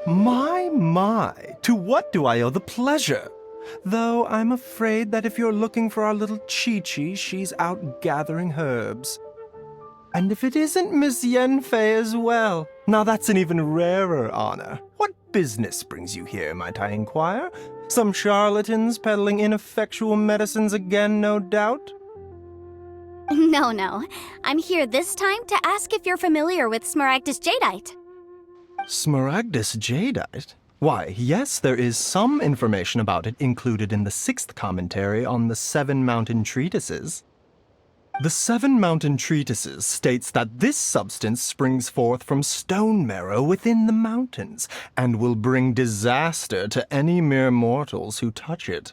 My, to what do I owe the pleasure? Though I'm afraid that if you're looking for our little Chi-Chi, she's out gathering herbs. And if it isn't Miss Yanfei as well, now that's an even rarer honor. What business brings you here, might I inquire? Some charlatans peddling ineffectual medicines again, no doubt? No. I'm here this time to ask if you're familiar with Smaragdus Jadeite. Smaragdus Jadeite? Why, yes, there is some information about it included in the 6th commentary on the 7 Mountain Treatises. The 7 Mountain Treatises states that this substance springs forth from stone marrow within the mountains, and will bring disaster to any mere mortals who touch it.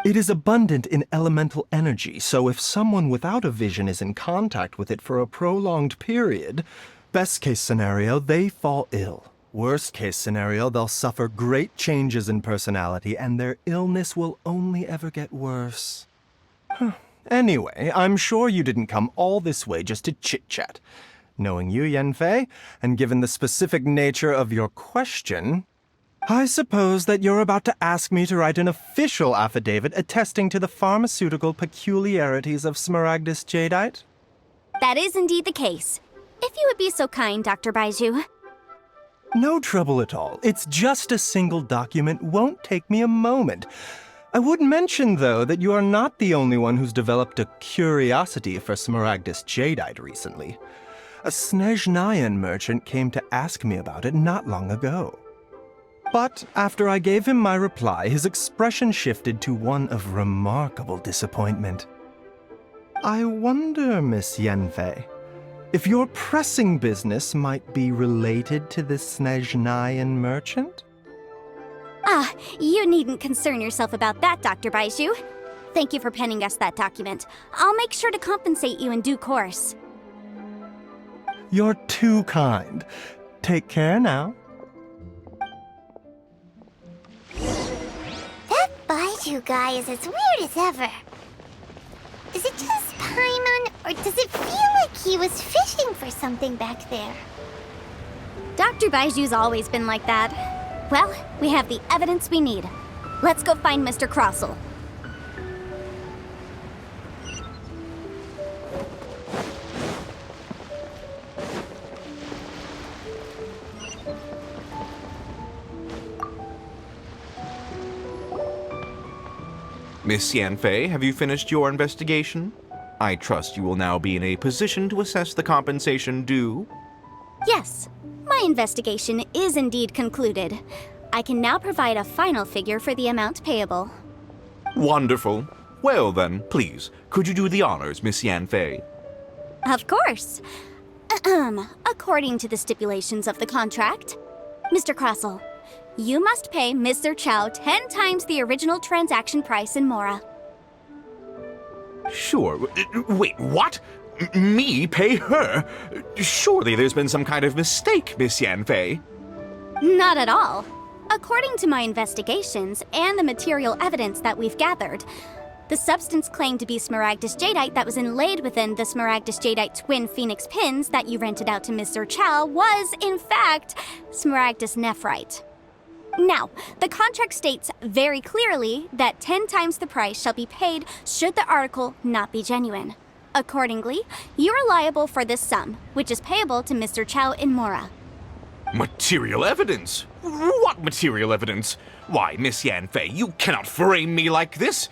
It is abundant in elemental energy, so if someone without a vision is in contact with it for a prolonged period, best case scenario, they fall ill. Worst case scenario, they'll suffer great changes in personality, and their illness will only ever get worse. Anyway, I'm sure you didn't come all this way just to chit-chat. Knowing you, Yanfei, and given the specific nature of your question, I suppose that you're about to ask me to write an official affidavit attesting to the pharmaceutical peculiarities of Smaragdus Jadeite? That is indeed the case. If you would be so kind, Dr. Baiju. No trouble at all. It's just a single document. Won't take me a moment. I would mention, though, that you are not the only one who's developed a curiosity for Smaragdus Jadeite recently. A Snezhnayan merchant came to ask me about it not long ago. But after I gave him my reply, his expression shifted to one of remarkable disappointment. I wonder, Miss Yanfei, if your pressing business might be related to the Snezhnayan merchant? You needn't concern yourself about that, Dr. Baiju. Thank you for penning us that document. I'll make sure to compensate you in due course. You're too kind. Take care now. That Baiju guy is as weird as ever. Is it just Paimon, or does it feel like he was fishing for something back there? Dr. Baiju's always been like that. Well, we have the evidence we need. Let's go find Mr. Crossell. Miss Yanfei, have you finished your investigation? I trust you will now be in a position to assess the compensation due. Yes, my investigation is indeed concluded. I can now provide a final figure for the amount payable. Wonderful. Well then, please, could you do the honors, Miss Yanfei? Of course. According to the stipulations of the contract, Mr. Crossell, you must pay Mr. Chow 10 times the original transaction price in Mora. Sure. Wait, what? Me pay her? Surely there's been some kind of mistake, Miss Yanfei. Not at all. According to my investigations and the material evidence that we've gathered, the substance claimed to be Smaragdus Jadeite that was inlaid within the Smaragdus Jadeite twin phoenix pins that you rented out to Mr. Chow was, in fact, Smaragdus Nephrite. Now, the contract states very clearly that 10 times the price shall be paid should the article not be genuine. Accordingly, you are liable for this sum, which is payable to Mr. Chow in Mora. Material evidence? What material evidence? Why, Miss Yanfei, you cannot frame me like this.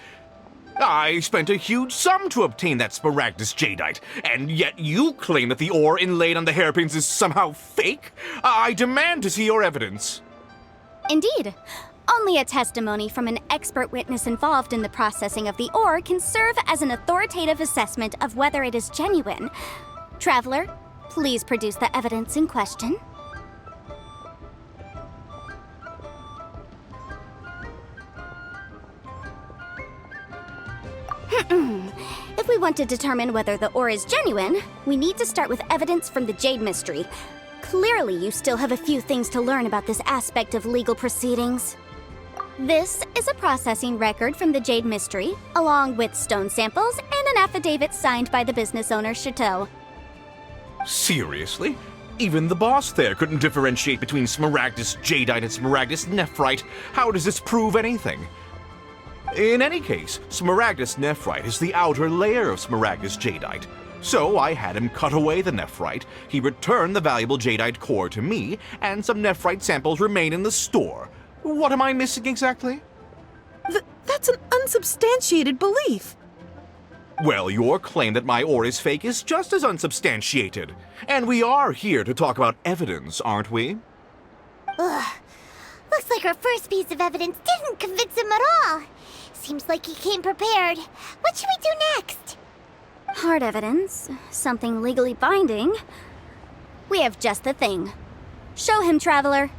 I spent a huge sum to obtain that Smaragdus Jadeite, and yet you claim that the ore inlaid on the hairpins is somehow fake? I demand to see your evidence. Indeed. Only a testimony from an expert witness involved in the processing of the ore can serve as an authoritative assessment of whether it is genuine. Traveler, please produce the evidence in question. If we want to determine whether the ore is genuine, we need to start with evidence from the Jade Mystery. Clearly, you still have a few things to learn about this aspect of legal proceedings. This is a processing record from the Jade Mystery, along with stone samples and an affidavit signed by the business owner, Chateau. Seriously? Even the boss there couldn't differentiate between smaragdus jadeite and smaragdus nephrite. How does this prove anything? In any case, smaragdus nephrite is the outer layer of smaragdus jadeite. So I had him cut away the nephrite, he returned the valuable jadeite core to me, and some nephrite samples remain in the store. What am I missing exactly? That's an unsubstantiated belief. Well, your claim that my ore is fake is just as unsubstantiated. And we are here to talk about evidence, aren't we? Ugh. Looks like our first piece of evidence didn't convince him at all. Seems like he came prepared. What should we do next? Hard evidence, something legally binding. We have just the thing. Show him, Traveler.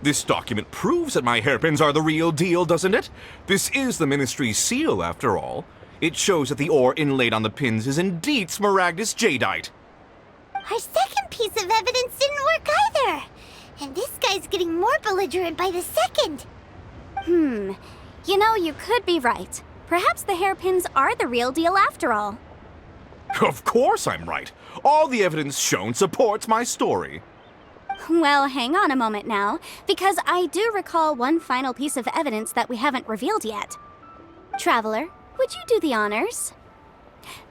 This document proves that my hairpins are the real deal, doesn't it? This is the Ministry's seal, after all. It shows that the ore inlaid on the pins is indeed smaragdus jadeite. Our second piece of evidence didn't work either. And this guy's getting more belligerent by the second. You know, you could be right. Perhaps the hairpins are the real deal after all. Of course I'm right. All the evidence shown supports my story. Well, hang on a moment now, because I do recall one final piece of evidence that we haven't revealed yet. Traveler, would you do the honors?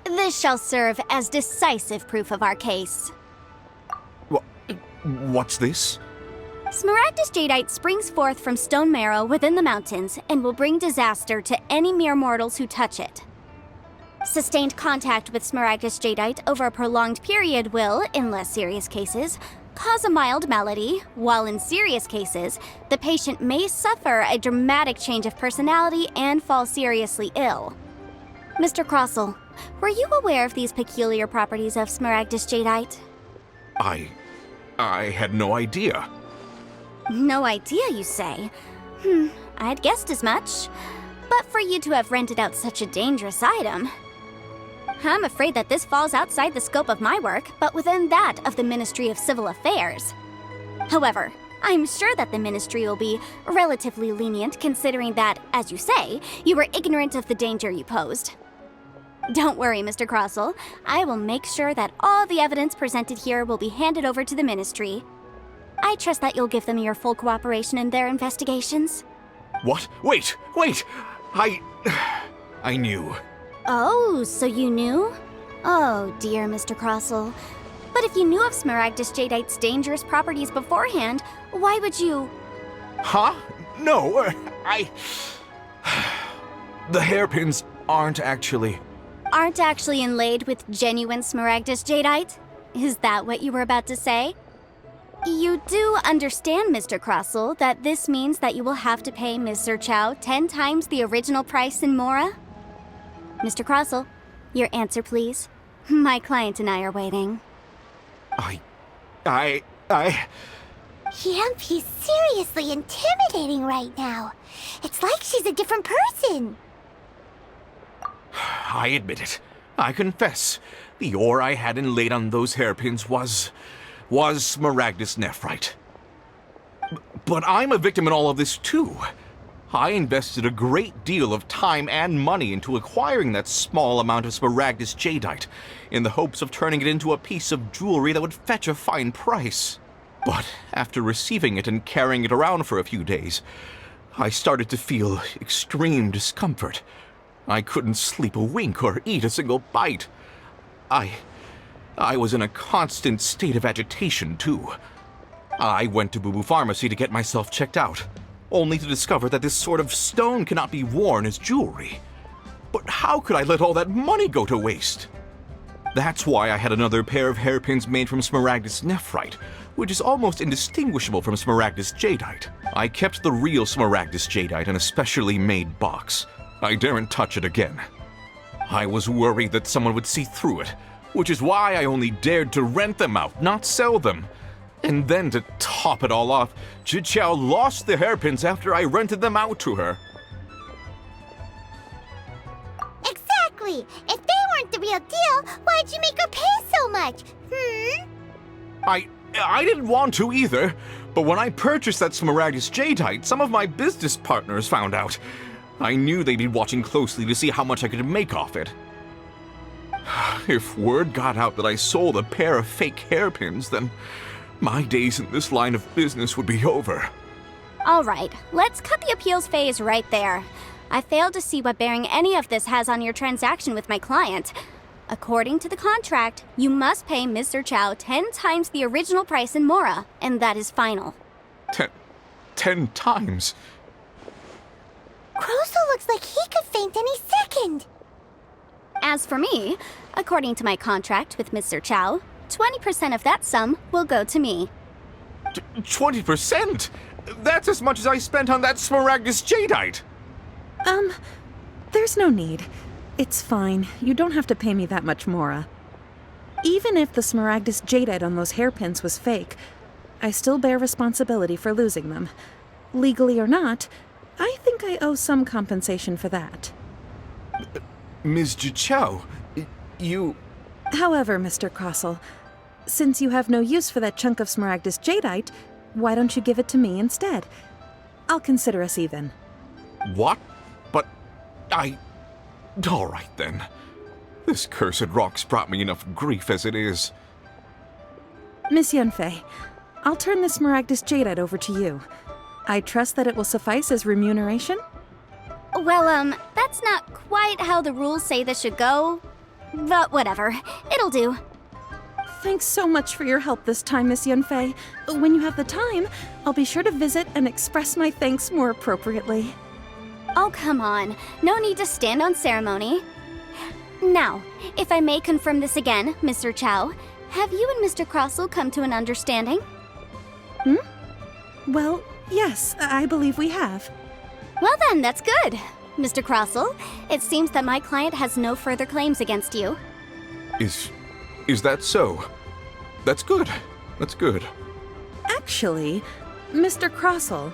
This shall serve as decisive proof of our case. What's this? Smaragdus jadeite springs forth from stone marrow within the mountains and will bring disaster to any mere mortals who touch it. Sustained contact with smaragdus jadeite over a prolonged period will, in less serious cases, cause a mild malady, while in serious cases, the patient may suffer a dramatic change of personality and fall seriously ill. Mr. Crossell, were you aware of these peculiar properties of smaragdus jadeite? I had no idea. No idea, you say? I'd guessed as much. But for you to have rented out such a dangerous item... I'm afraid that this falls outside the scope of my work, but within that of the Ministry of Civil Affairs. However, I'm sure that the Ministry will be relatively lenient considering that, as you say, you were ignorant of the danger you posed. Don't worry, Mr. Crossell. I will make sure that all the evidence presented here will be handed over to the Ministry. I trust that you'll give them your full cooperation in their investigations. What? Wait! I knew. Oh, so you knew? Oh, dear Mr. Crossell. But if you knew of smaragdus jadeite's dangerous properties beforehand, why would you... Huh? No, The hairpins aren't actually inlaid with genuine smaragdus jadeite? Is that what you were about to say? You do understand, Mr. Crossell, that this means that you will have to pay Mr. Chow 10 times the original price in Mora? Mr. Crossell, your answer, please. My client and I are waiting. Yep, he's seriously intimidating right now. It's like she's a different person. I admit it. I confess. The ore I had inlaid on those hairpins was smaragdus nephrite. But I'm a victim in all of this too. I invested a great deal of time and money into acquiring that small amount of smaragdus jadeite, in the hopes of turning it into a piece of jewelry that would fetch a fine price. But after receiving it and carrying it around for a few days, I started to feel extreme discomfort. I couldn't sleep a wink or eat a single bite. I was in a constant state of agitation, too. I went to Boo Boo Pharmacy to get myself checked out, only to discover that this sort of stone cannot be worn as jewelry. But how could I let all that money go to waste? That's why I had another pair of hairpins made from smaragdus nephrite, which is almost indistinguishable from smaragdus jadeite. I kept the real smaragdus jadeite in a specially made box. I daren't touch it again. I was worried that someone would see through it, which is why I only dared to rent them out, not sell them. And then to top it all off, Chichao lost the hairpins after I rented them out to her. Exactly! If they weren't the real deal, why'd you make her pay so much? I didn't want to either, but when I purchased that smaragdus jadeite, some of my business partners found out. I knew they'd be watching closely to see how much I could make off it. If word got out that I sold a pair of fake hairpins, then my days in this line of business would be over. All right, let's cut the appeals phase right there. I failed to see what bearing any of this has on your transaction with my client. According to the contract, you must pay Mr. Chow 10 times the original price in Mora, and that is final. 10 times? Croso looks like he could faint any second. As for me, according to my contract with Mr. Chow, 20% of that sum will go to me. 20%? That's as much as I spent on that Smaragdus Jadeite! There's no need. It's fine. You don't have to pay me that much, Mora. Even if the Smaragdus Jadeite on those hairpins was fake, I still bear responsibility for losing them. Legally or not, I think I owe some compensation for that. Ms. Chow, you... However, Mr. Crossell, since you have no use for that chunk of Smaragdus Jadeite, why don't you give it to me instead? I'll consider us even. What? But all right then. This cursed rock's brought me enough grief as it is. Miss Yunfei, I'll turn the Smaragdus Jadeite over to you. I trust that it will suffice as remuneration? Well, that's not quite how the rules say this should go. But whatever, it'll do. Thanks so much for your help this time, Miss Yunfei. When you have the time, I'll be sure to visit and express my thanks more appropriately. Oh, come on. No need to stand on ceremony. Now, if I may confirm this again, Mr. Chow, have you and Mr. Crossell come to an understanding? Well, yes, I believe we have. Well then, that's good. Mr. Crossell, it seems that my client has no further claims against you. Is that so? That's good. That's good. Actually, Mr. Crossell,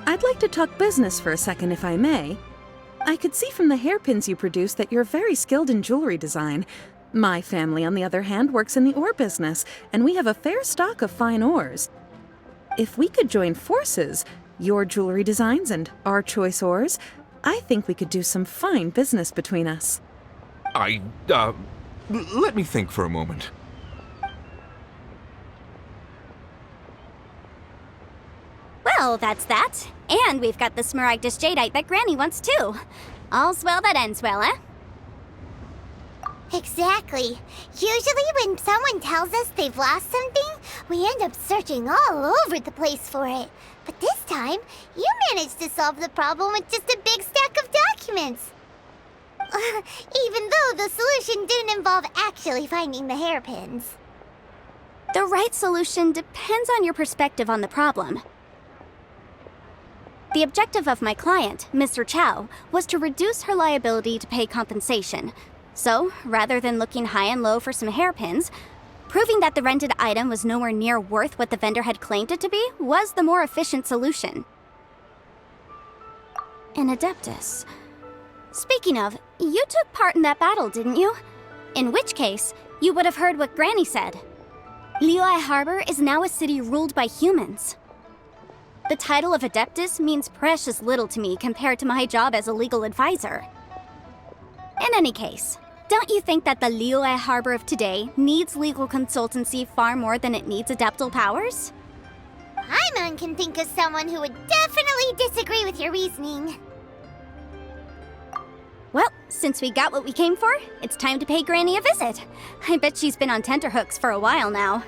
I'd like to talk business for a second if I may. I could see from the hairpins you produce that you're very skilled in jewelry design. My family, on the other hand, works in the ore business, and we have a fair stock of fine ores. If we could join forces, your jewelry designs and our choice ores, I think we could do some fine business between us. Let me think for a moment. Well, that's that. And we've got the Smaragdus Jadeite that Granny wants too. All's well that ends well, eh? Exactly. Usually when someone tells us they've lost something, we end up searching all over the place for it. But this time, you managed to solve the problem with just a big stack of documents. Even though the solution didn't involve actually finding the hairpins. The right solution depends on your perspective on the problem. The objective of my client, Mr. Chow, was to reduce her liability to pay compensation. So, rather than looking high and low for some hairpins, proving that the rented item was nowhere near worth what the vendor had claimed it to be was the more efficient solution. An Adeptus. Speaking of, you took part in that battle, didn't you? In which case, you would have heard what Granny said. Liyue Harbor is now a city ruled by humans. The title of Adeptus means precious little to me compared to my job as a legal advisor. In any case, don't you think that the Liyue Harbor of today needs legal consultancy far more than it needs adeptal powers? Paimon can think of someone who would definitely disagree with your reasoning. Well, since we got what we came for, it's time to pay Granny a visit. I bet she's been on tenterhooks for a while now.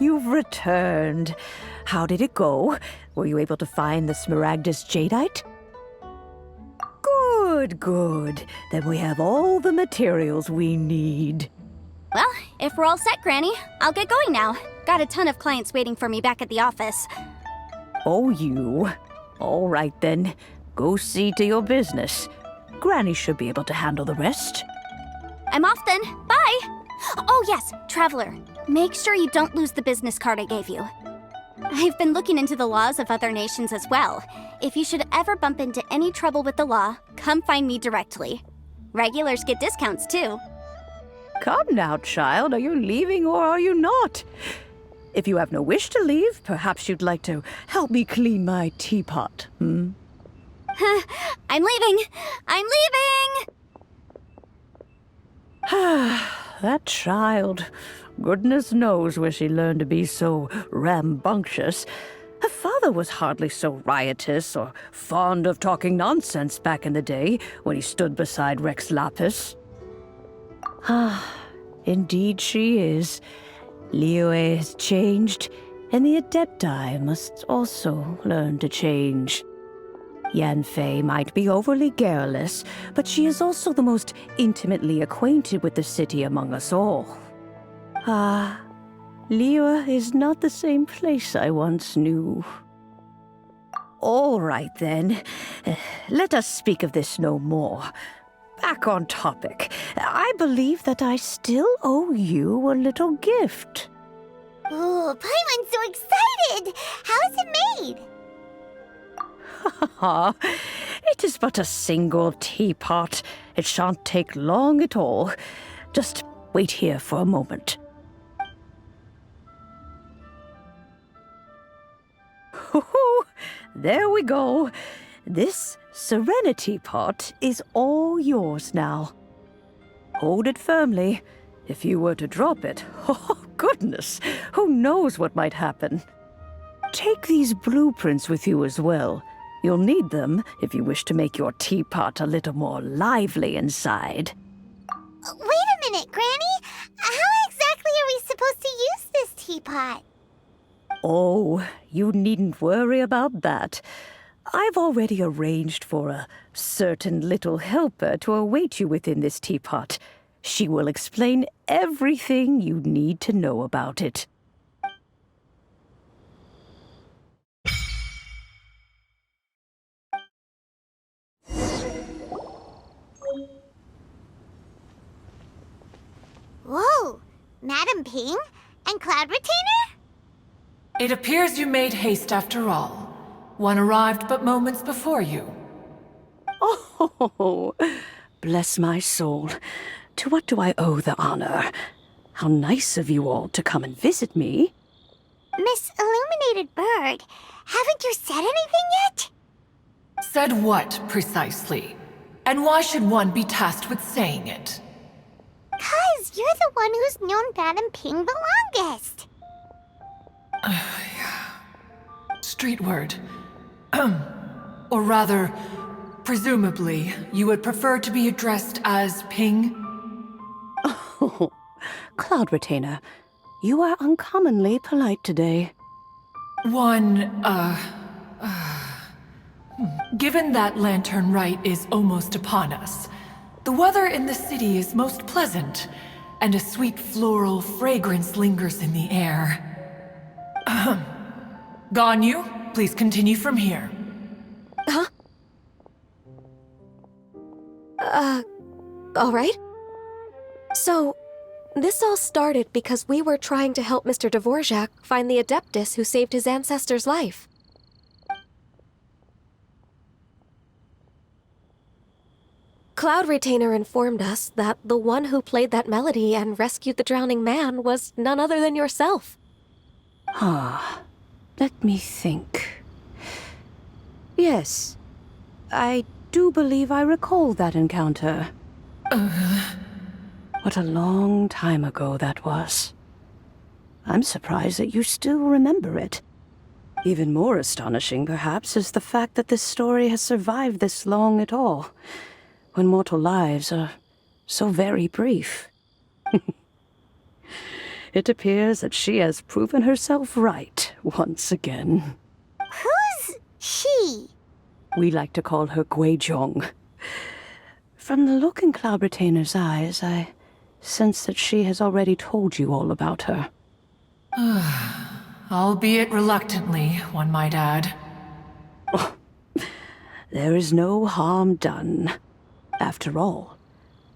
You've returned. How did it go? Were you able to find the Smaragdus Jadeite? Good, good. Then we have all the materials we need. Well, if we're all set, Granny, I'll get going now. Got a ton of clients waiting for me back at the office. Oh, you. All right, then. Go see to your business. Granny should be able to handle the rest. I'm off then. Bye! Oh, yes, Traveler. Make sure you don't lose the business card I gave you. I've been looking into the laws of other nations as well. If you should ever bump into any trouble with the law, come find me directly. Regulars get discounts, too. Come now, child. Are you leaving or are you not? If you have no wish to leave, perhaps you'd like to help me clean my teapot, hmm? I'm leaving! I'm leaving! That child. Goodness knows where she learned to be so rambunctious. Her father was hardly so riotous or fond of talking nonsense back in the day when he stood beside Rex Lapis. Indeed she is. Liyue has changed, and the Adepti must also learn to change. Yanfei might be overly garrulous, but she is also the most intimately acquainted with the city among us all. Liyue is not the same place I once knew. All right, then. Let us speak of this no more. Back on topic. I believe that I still owe you a little gift. Ooh, Paimon's so excited! How is it made? It is but a single teapot. It shan't take long at all. Just wait here for a moment. There we go. This Serenity pot is all yours now. Hold it firmly. If you were to drop it, oh goodness, who knows what might happen. Take these blueprints with you as well. You'll need them if you wish to make your teapot a little more lively inside. Wait a minute, Granny! How exactly are we supposed to use this teapot? Oh, you needn't worry about that. I've already arranged for a certain little helper to await you within this teapot. She will explain everything you need to know about it. Whoa! Madam Ping? And Cloud Retainer? It appears you made haste after all. One arrived but moments before you. Oh, bless my soul. To what do I owe the honor? How nice of you all to come and visit me. Miss Illuminated Bird, haven't you said anything yet? Said what, precisely? And why should one be tasked with saying it? 'Cause you're the one who's known Madam Ping the longest. Street word. Or rather, presumably, you would prefer to be addressed as Ping? Oh, Cloud Retainer, you are uncommonly polite today. Given that Lantern Rite is almost upon us, the weather in the city is most pleasant, and a sweet floral fragrance lingers in the air. Ganyu, please continue from here. All right. So, this all started because we were trying to help Mr. Dvorak find the Adeptus who saved his ancestor's life. Cloud Retainer informed us that the one who played that melody and rescued the drowning man was none other than yourself. Let me think. Yes, I do believe I recall that encounter. What a long time ago that was. I'm surprised that you still remember it. Even more astonishing, perhaps, is the fact that this story has survived this long at all, when mortal lives are so very brief. It appears that she has proven herself right once again. Who's she? We like to call her Guizhong. From the look in Cloud Retainer's eyes, I sense that she has already told you all about her. Albeit reluctantly, one might add. There is no harm done. After all,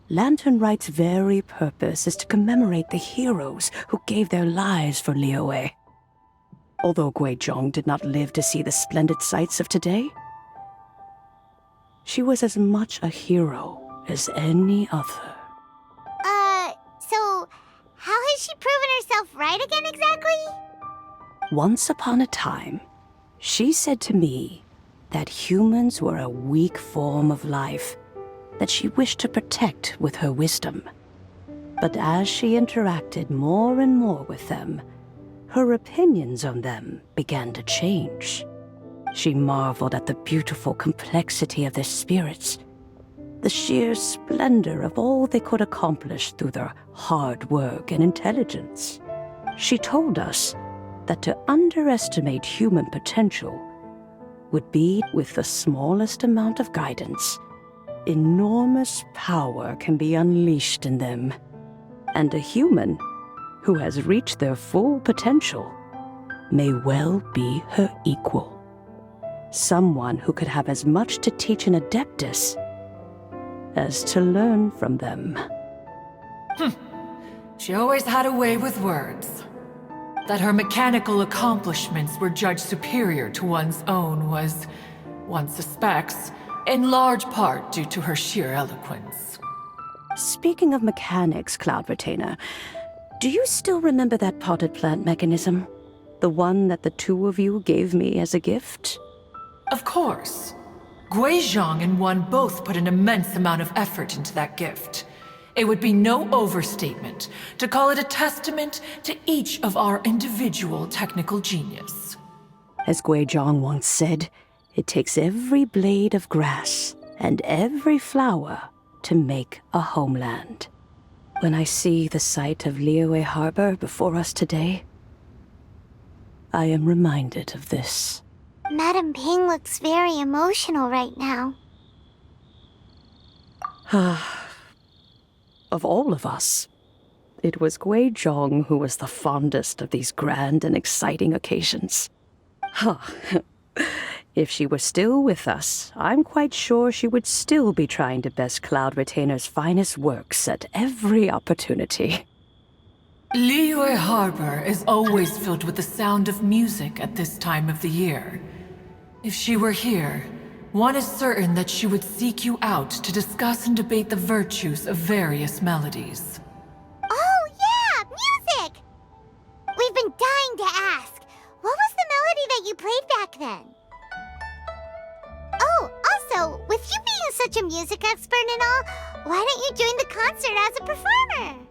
Lantern Right's very purpose is to commemorate the heroes who gave their lives for Liyue. Although Guizhong did not live to see the splendid sights of today, she was as much a hero as any other. So how has she proven herself right again exactly? Once upon a time, she said to me that humans were a weak form of life that she wished to protect with her wisdom. But as she interacted more and more with them, her opinions on them began to change. She marveled at the beautiful complexity of their spirits, the sheer splendor of all they could accomplish through their hard work and intelligence. She told us that to underestimate human potential would be, with the smallest amount of guidance, enormous power can be unleashed in them. And a human who has reached their full potential may well be her equal. Someone who could have as much to teach an Adeptus as to learn from them. She always had a way with words. That her mechanical accomplishments were judged superior to one's own was, one suspects, in large part due to her sheer eloquence. Speaking of mechanics, Cloud Retainer, do you still remember that potted plant mechanism? The one that the two of you gave me as a gift? Of course. Guizhong and one both put an immense amount of effort into that gift. It would be no overstatement to call it a testament to each of our individual technical genius. As Guizhong once said, it takes every blade of grass and every flower to make a homeland. When I see the sight of Liyue Harbor before us today, I am reminded of this. Madam Ping looks very emotional right now. Of all of us, it was Guizhong who was the fondest of these grand and exciting occasions. If she were still with us, I'm quite sure she would still be trying to best Cloud Retainer's finest works at every opportunity. Liyue Harbor is always filled with the sound of music at this time of the year. If she were here, one is certain that she would seek you out to discuss and debate the virtues of various melodies. Oh yeah, music! We've been dying to ask. What was the melody that you played back then? Oh, also, with you being such a music expert and all, why don't you join the concert as a performer?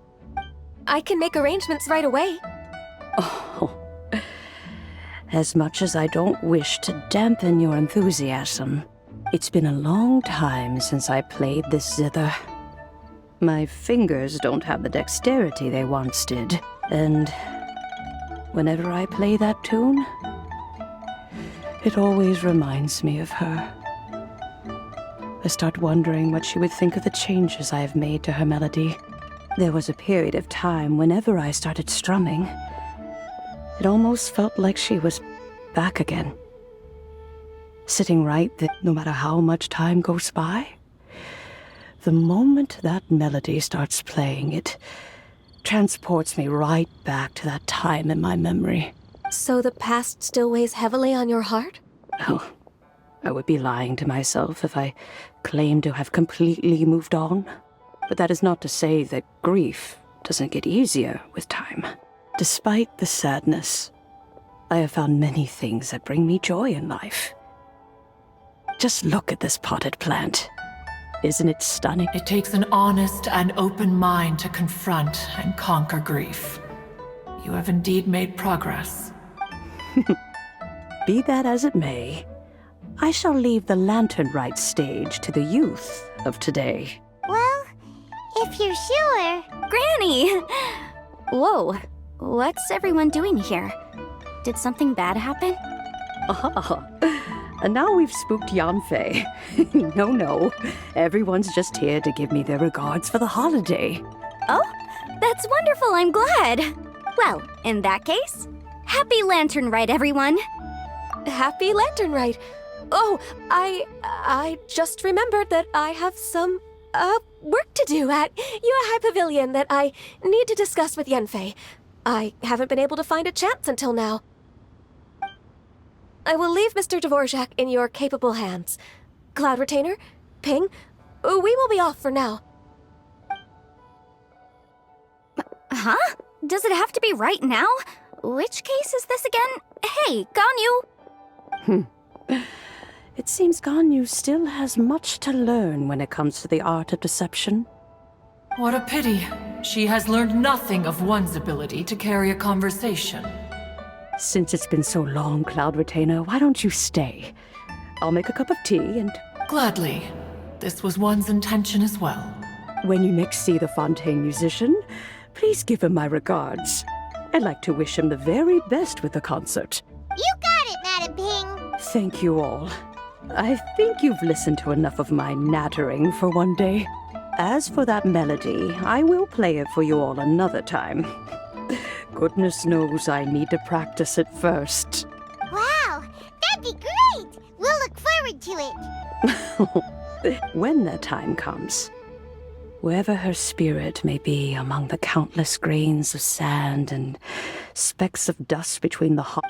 I can make arrangements right away. Oh, as much as I don't wish to dampen your enthusiasm, it's been a long time since I played this zither. My fingers don't have the dexterity they once did, and whenever I play that tune, it always reminds me of her. I start wondering what she would think of the changes I have made to her melody. There was a period of time whenever I started strumming, it almost felt like she was back again. Sitting right there, no matter how much time goes by. The moment that melody starts playing, it transports me right back to that time in my memory. So the past still weighs heavily on your heart? Oh, I would be lying to myself if I claimed to have completely moved on. But that is not to say that grief doesn't get easier with time. Despite the sadness, I have found many things that bring me joy in life. Just look at this potted plant. Isn't it stunning? It takes an honest and open mind to confront and conquer grief. You have indeed made progress. Be that as it may, I shall leave the Lantern Right stage to the youth of today. Well, if you're sure. Granny! Whoa, What's everyone doing here? Did something bad happen? Ah, and now we've spooked Yanfei. No. Everyone's just here to give me their regards for the holiday. Oh, that's wonderful, I'm glad. Well, in that case, happy Lantern Rite, everyone. Happy Lantern Rite. Oh, I just remembered that I have some, work to do at Yuehai Pavilion that I need to discuss with Yanfei. I haven't been able to find a chance until now. I will leave Mr. Dvorak in your capable hands. Cloud Retainer, Ping, we will be off for now. Huh? Does it have to be right now? Which case is this again? Hey, Ganyu! It seems Ganyu still has much to learn when it comes to the art of deception. What a pity. She has learned nothing of one's ability to carry a conversation. Since it's been so long, Cloud Retainer, why don't you stay? I'll make a cup of tea, and Gladly. This was one's intention as well. when you next see the Fontaine musician, please give him my regards. I'd like to wish him the very best with the concert. You got it, Madam Ping. Thank you all. I think you've listened to enough of my nattering for one day. As for that melody, I will play it for you all another time. Goodness knows I need to practice it first. Wow, that'd be great. We'll look forward to it. When that time comes, wherever her spirit may be among the countless grains of sand and specks of dust between the hot...